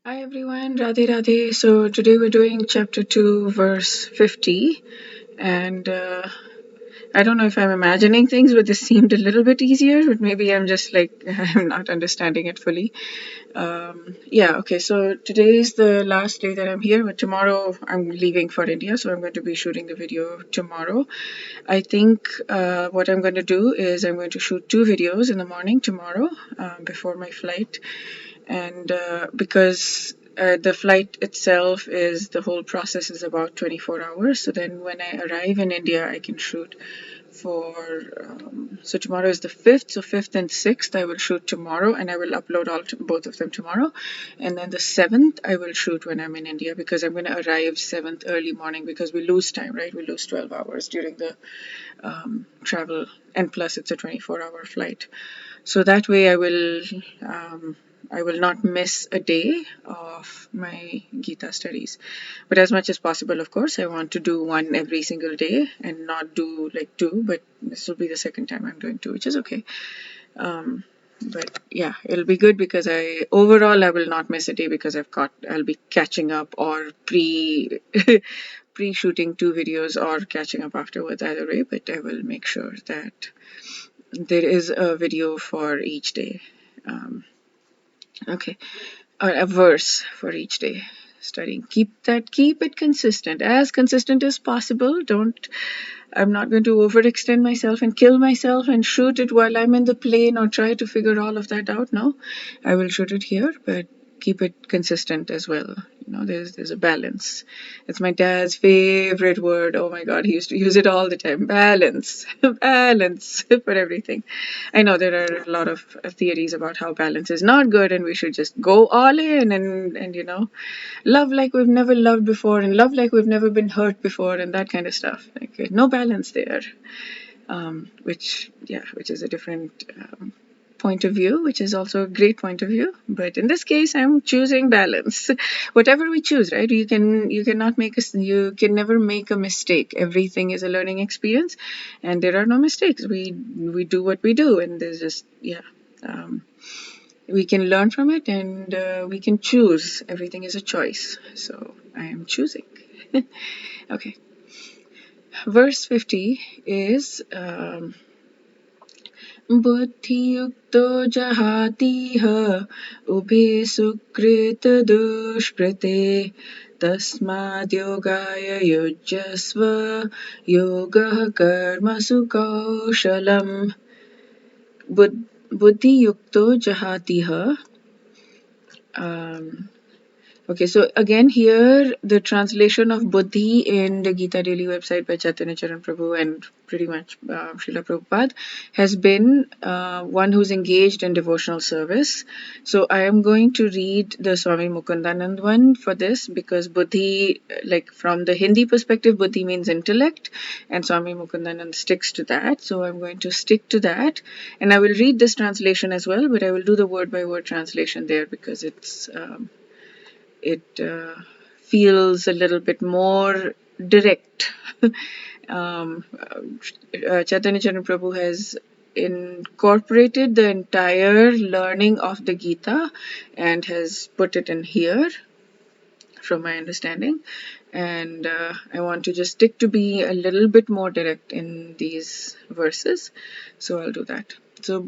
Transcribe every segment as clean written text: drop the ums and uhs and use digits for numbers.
Hi everyone, Radhe Radhe. So today we're doing chapter 2, verse 50. And I don't know if I'm imagining things, but this seemed a little bit easier, but maybe I'm just like, I'm not understanding it fully. Yeah, okay, so today is the last day that I'm here, but tomorrow I'm leaving for India, so I'm going to be shooting the video tomorrow. I think what I'm going to do is I'm going to shoot 2 videos in the morning tomorrow before my flight, and because the flight itself is the whole process is about 24 hours, so then when I arrive in India I can shoot for so tomorrow is the 5th, so 5th and 6th I will shoot tomorrow, and I will upload both of them tomorrow, and then the 7th I will shoot when I'm in India, because I'm going to arrive 7th early morning, because we lose time, right? We lose 12 hours during the travel, and plus it's a 24-hour flight. So that way I will not miss a day of my Gita studies. But as much as possible, of course, I want to do one every single day and not do like 2, but this will be the second time I'm doing 2, which is okay. But yeah, it'll be good because I will not miss a day, because I'll be catching up or pre-shooting 2 videos or catching up afterwards, either way, but I will make sure that there is a video for each day. Okay, or a verse for each day studying. Keep it consistent as possible. I'm not going to overextend myself and kill myself and shoot it while I'm in the plane or try to figure all of that out. No, I will shoot it here, but keep it consistent as well. There's a balance. It's my dad's favorite word. Oh my God, he used to use it all the time. Balance, balance for everything. I know there are a lot of theories about how balance is not good and we should just go all in and love like we've never loved before and love like we've never been hurt before and that kind of stuff. Like no balance there, which is a different point of view, which is also a great point of view. But in this case, I'm choosing balance. Whatever we choose, right? You can never make a mistake. Everything is a learning experience, and there are no mistakes. We do what we do, and there's just we can learn from it, and we can choose. Everything is a choice. So I am choosing. Okay. Verse 50 is बुद्धियुक्तो जहातीह उभे सुकृतदुष्कृते तस्माद्योगाय युज्यस्व योगः कर्मसु कौशलम् बुद्धियुक्तो जहातीह. Okay, so again here the translation of Buddhi in the Gita Daily website by Chaitanya Charan Prabhu and pretty much Srila Prabhupada has been one who's engaged in devotional service. So I am going to read the Swami Mukundanand one for this, because Buddhi, like from the Hindi perspective, Buddhi means intellect, and Swami Mukundanand sticks to that. So I'm going to stick to that, and I will read this translation as well, but I will do the word by word translation there because it feels a little bit more direct. Chaitanya Charan Prabhu has incorporated the entire learning of the Gita and has put it in here, from my understanding. And I want to just stick to be a little bit more direct in these verses. So I'll do that. So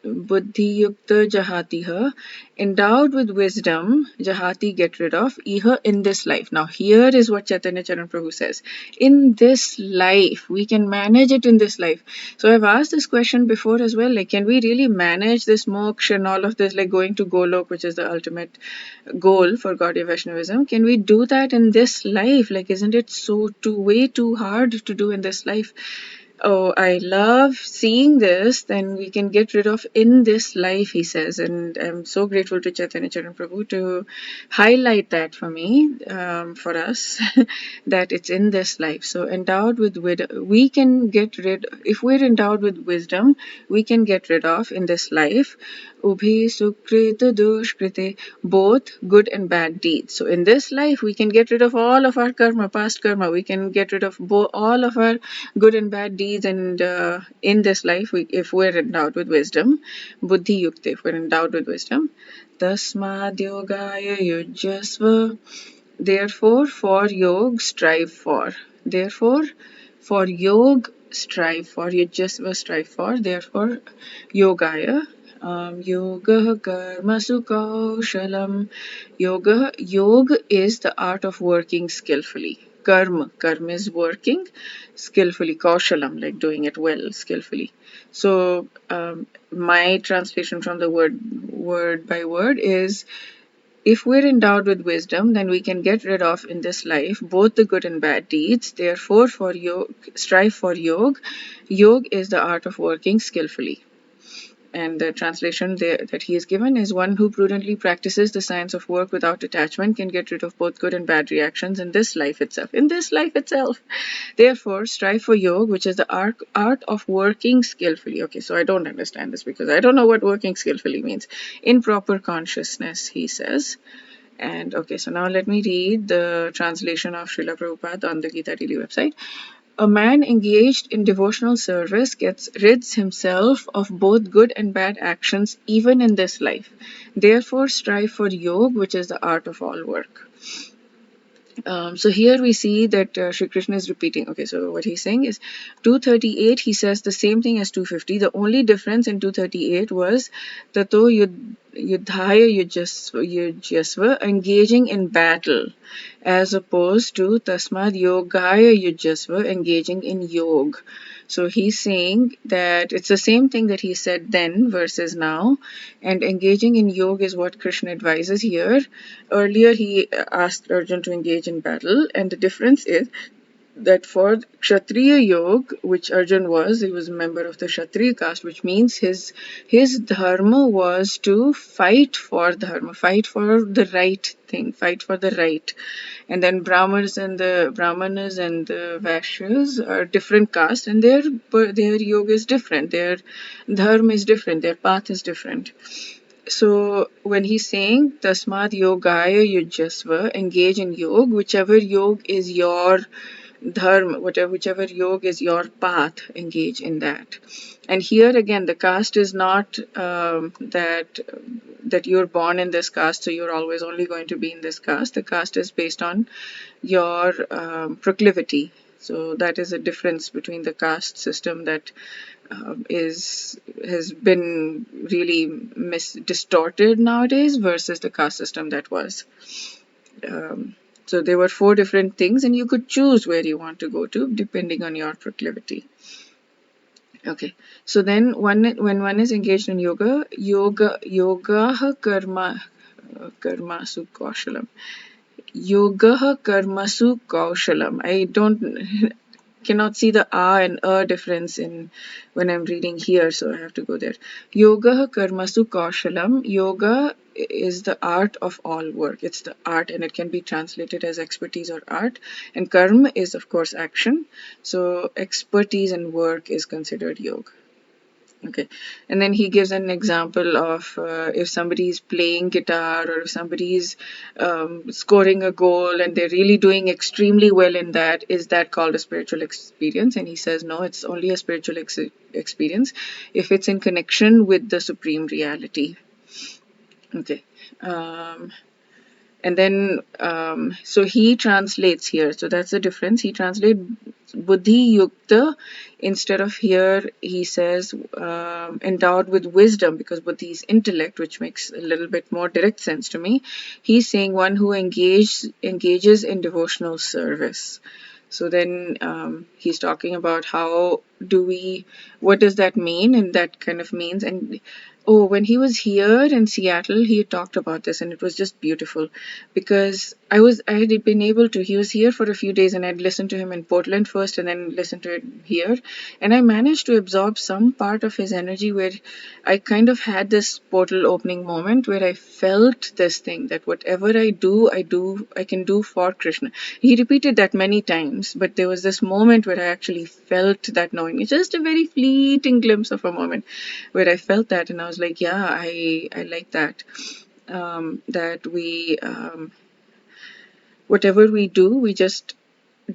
Buddhi Yukta Jahatiha, endowed with wisdom, Jahati get rid of, Iha in this life. Now here is what Chaitanya Charan Prabhu says. In this life, we can manage it in this life. So I've asked this question before as well, like can we really manage this moksha and all of this, like going to Golok, which is the ultimate goal for Gaudiya Vaishnavism? Can we do that in this life? Like isn't it way too hard to do in this life? Oh, I love seeing this. Then we can get rid of in this life, he says. And I'm so grateful to Chaitanya Charan Prabhu to highlight that for me, for us, that it's in this life. So endowed with we can get rid, if we're endowed with wisdom, we can get rid of in this life, ubhi sukrita dushkrite, both good and bad deeds. So in this life, we can get rid of all of our karma, past karma. We can get rid of all of our good and bad deeds, and in this life, if we're endowed with wisdom, buddhi yukta, if we're endowed with wisdom, Tasmad yogaya yujyasva. Therefore, for yog, strive for. Therefore, for yog, strive for. Yujyasva, strive for. Therefore, yogaya. Yoga karma kaushalam. Yoga is the art of working skillfully. Karma is working skillfully. Kaushalam, like doing it well, skillfully. So, my translation from the word by word is, if we're endowed with wisdom, then we can get rid of in this life both the good and bad deeds. Therefore, for yog, strive for yog. Yog is the art of working skillfully. And the translation there that he is given is, one who prudently practices the science of work without attachment can get rid of both good and bad reactions in this life itself. In this life itself. Therefore, strive for yoga, which is the art of working skillfully. Okay, so I don't understand this because I don't know what working skillfully means. In proper consciousness, he says. And okay, so now let me read the translation of Srila Prabhupada on the Gita Daily website. A man engaged in devotional service rids himself of both good and bad actions even in this life. Therefore, strive for yoga, which is the art of all work. So here we see that Shri Krishna is repeating. Okay, so what he's saying is 238, he says the same thing as 250. The only difference in 238 was Tato Yudhaya Yujyasva, engaging in battle, as opposed to Tasmad Yogaya Yujyasva, engaging in yoga. So he's saying that it's the same thing that he said then versus now, and engaging in yoga is what Krishna advises here. Earlier he asked Arjun to engage in battle, and the difference is that for Kshatriya Yoga, which Arjun was, he was a member of the Kshatriya caste, which means his dharma was to fight for dharma, fight for the right thing, fight for the right. And then Brahmanas and the Vaishyas are different castes, and their yoga is different, their dharma is different, their path is different. So when he's saying Tasmad Yogaya Yujyasva, engage in yoga, whichever yoga is your dharma, whichever yoga is your path, engage in that. And here again, the caste is not that you're born in this caste, so you're always only going to be in this caste. The caste is based on your proclivity. So that is a difference between the caste system that has been really distorted nowadays versus the caste system that was. So there were 4 different things, and you could choose where you want to go to depending on your proclivity. Okay, so then when one is engaged in yoga karmasu kaushalam. Yoga karmasu kaushalam. I cannot see the and difference in when I'm reading here, so I have to go there. Yoga karmasu kaushalam. Yoga is the art of all work. It's the art, and it can be translated as expertise or art. And karma is, of course, action. So expertise and work is considered yoga. Okay, and then he gives an example of if somebody is playing guitar or if somebody is scoring a goal and they're really doing extremely well in that, is that called a spiritual experience? And he says no, it's only a spiritual experience if it's in connection with the supreme reality. Okay. And then, so he translates here. So that's the difference. He translates buddhi yukta. Instead of here, he says endowed with wisdom, because buddhi is intellect, which makes a little bit more direct sense to me. He's saying one who engages in devotional service. So then he's talking about what does that mean, and that kind of means. And when he was here in Seattle, he talked about this, and it was just beautiful because I had been able to, he was here for a few days, and I'd listened to him in Portland first and then listened to it here. And I managed to absorb some part of his energy where I kind of had this portal opening moment where I felt this thing that whatever I can do for Krishna. He repeated that many times, but there was this moment where I actually felt that knowing. It's just a very fleeting glimpse of a moment where I felt that, and I was like, yeah, I like that. That we, whatever we do, we just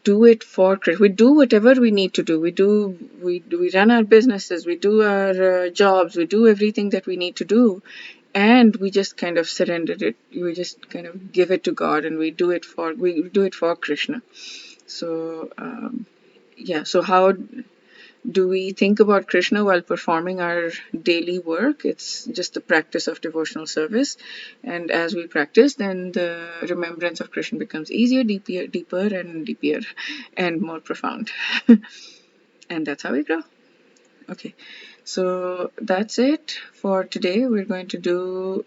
do it for Krishna. We do whatever we need to do. We run our businesses, we do our jobs, we do everything that we need to do and we just kind of surrendered it. We just kind of give it to God, and we do it for Krishna. So yeah. So how do we think about Krishna while performing our daily work? It's just the practice of devotional service. And as we practice, then the remembrance of Krishna becomes easier, deeper and deeper, and more profound. And that's how we grow. Okay, so that's it for today. We're going to do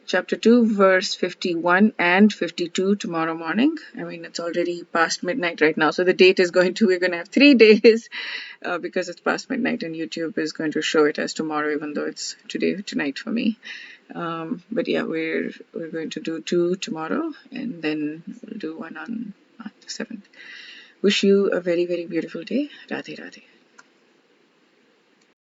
chapter 2, verse 51 and 52 tomorrow morning. I mean, it's already past midnight right now, so the date is we're going to have 3 days because it's past midnight, and YouTube is going to show it as tomorrow, even though it's tonight for me. But yeah, we're going to do 2 tomorrow, and then we'll do 1 on the 7th. Wish you a very, very beautiful day. Radhe Radhe.